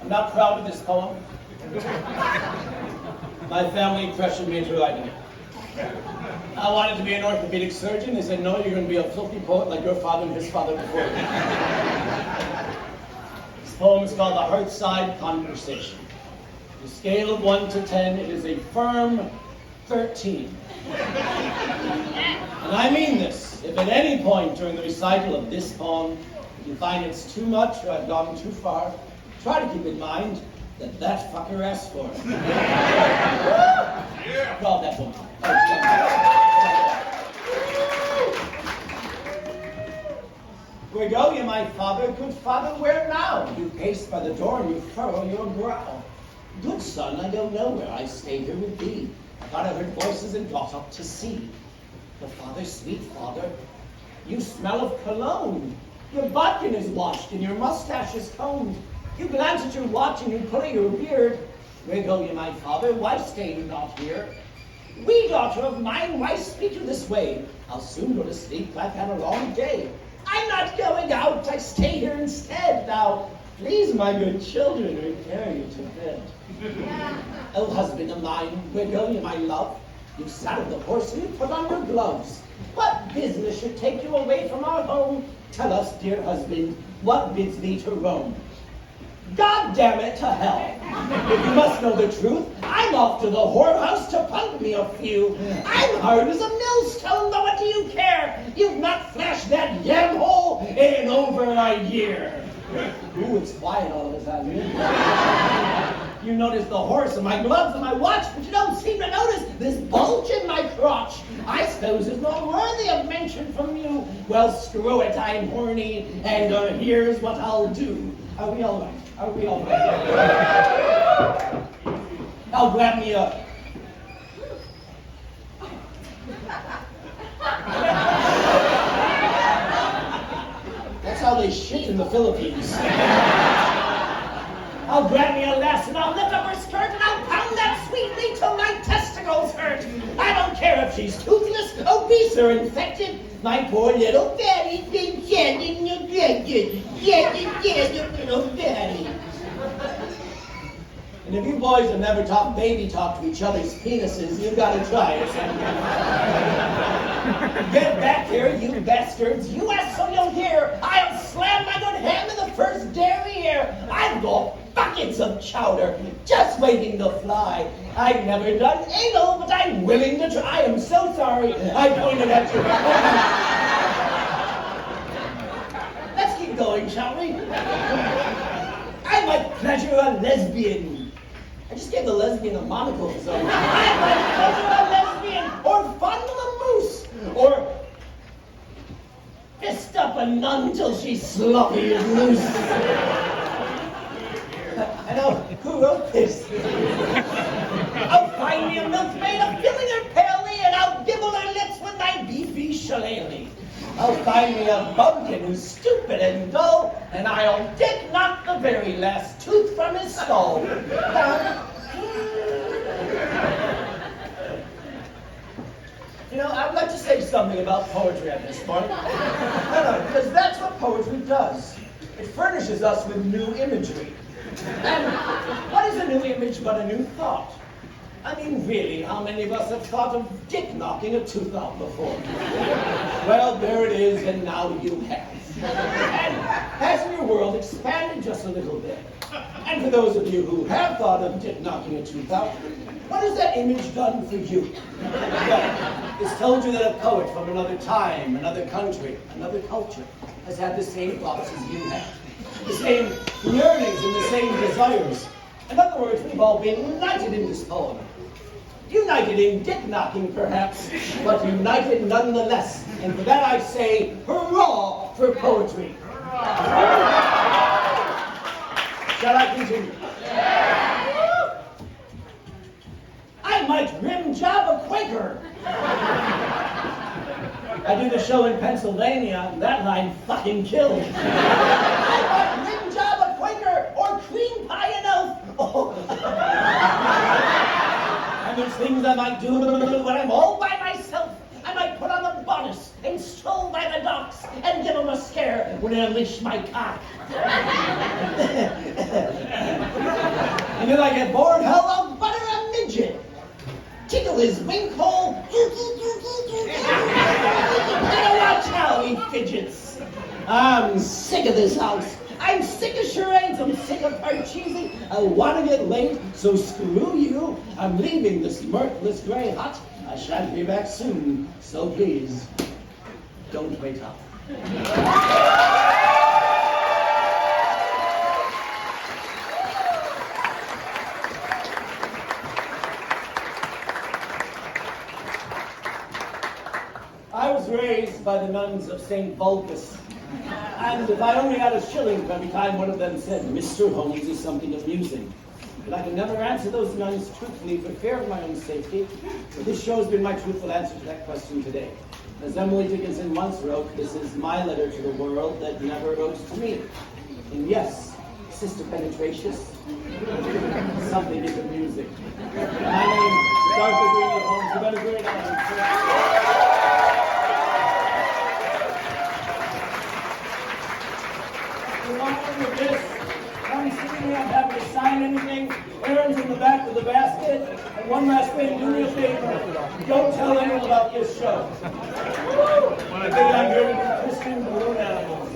I'm not proud of this poem. My family pressured me into writing it. I wanted to be an orthopedic surgeon. They said, no, you're going to be a filthy poet like your father and his father before you. This poem is called The Hearthside Conversation. On a scale of 1 to 10, it is a firm 13. And I mean this. If at any point during the recital of this poem you find it's too much or I've gone too far, try to keep in mind that that fucker asked for it. Yeah. Call that woman. Where go you, my father? Good father, where now? You pace by the door and you furrow your brow. Good son, I don't know where I stay here with thee. I thought I heard voices and got up to see. But father, sweet father, you smell of cologne. Your bodkin is washed and your mustache is combed. You glance at your watch and you pull at your beard. Where go you, my father? Why stay you not here? Wee daughter of mine, why speak you this way? I'll soon go to sleep, I've had a long day. I'm not going out, I stay here instead. Now, please, my good children, repair you to bed. Oh, husband of mine, where go you, my love? You saddled the horse and you put on your gloves. What business should take you away from our home? Tell us, dear husband, what bids thee to roam? God damn it to hell. If you must know the truth, I'm off to the whorehouse to pump me a few. I'm hard as a millstone, but what do you care? You've not flashed that yam hole in over a year. Ooh, it's quiet all of a sudden. You notice the horse and my gloves and my watch, but you don't seem to notice this bulge in my crotch. I suppose it's not worthy of mention from you. Well, screw it, I'm horny, and here's what I'll do. Are we all right? Are we all right? I'll grab me a... That's how they shit in the Philippines. I'll grab me a lass and I'll lift up her skirt and I'll pound that sweetly till my testicles hurt. I don't care if she's toothless, obese, or infected. My poor little Betty's been getting little Betty. And if you boys have never talked baby talk to each other's penises, you've got to try it. Get back here, you bastards. You ask so you'll hear. I'll slam my good hand in the first derriere. I've got buckets of chowder just waiting to fly. I've never done anal, but I'm willing to try. I'm so sorry I pointed at you. Let's keep going, shall we? I might pleasure a lesbian. I just gave the lesbian a monocle for some reason. I might pleasure a lesbian, or fondle a moose, or fist up a nun till she's sloppy and loose. I know, who wrote this? I'll find me a milkmaid, I'll fill in her paily, and I'll dibble her lips with my beefy shillelagh. I'll find me a bumpkin who's stupid and dull, and I'll dick knock the very last tooth from his skull. You know, I'd like to say something about poetry at this point. No, because that's what poetry does. It furnishes us with new imagery. And what is a new image but a new thought? I mean, really, how many of us have thought of dick knocking a tooth out before? Well, there it is, and now you have. And hasn't your world expanded just a little bit? And for those of you who have thought of dick knocking a tooth out, what has that image done for you? Well, it's told you that a poet from another time, another country, another culture has had the same thoughts as you have. The same yearnings and the same desires. In other words, we've all been united in this poem. United in dick-knocking, perhaps, but united nonetheless. And for that I say, hurrah for poetry. Shall I continue? I might rim job a Quaker. I did a show in Pennsylvania, and that line fucking killed. I might rim job a Quaker or cream pie an oath. Oh. And there's things I might do when I'm all by myself. I might put on a bodice and stroll by the docks and give them a scare when I unleash my cock. Until I get bored, I'll butter a midget. Tickle his wink hole. Better watch how he fidgets. I'm sick of this house. I'm sick of charades. I'm sick of Parcheesi. I want to get laid, so screw you. I'm leaving this mirthless gray hut. I shan't be back soon, so please, don't wait up. I was raised by the nuns of St. Vulcus. And if I only had a shilling for every time one of them said, Mr. Holmes is something amusing. But I can never answer those nuns truthfully for fear of my own safety. But this show has been my truthful answer to that question today. As Emily Dickinson once wrote, this is my letter to the world that never wrote to me. And yes, Sister Penetratious, something is amusing. My name is Arthur Greenleaf Holmes. You've got a great audience. With this, come see me, I'm happy to sign anything. Aaron's in the back of the basket. And one last thing, do me a favor. Don't tell anyone about this show. I think I'm here with Christian balloon animals.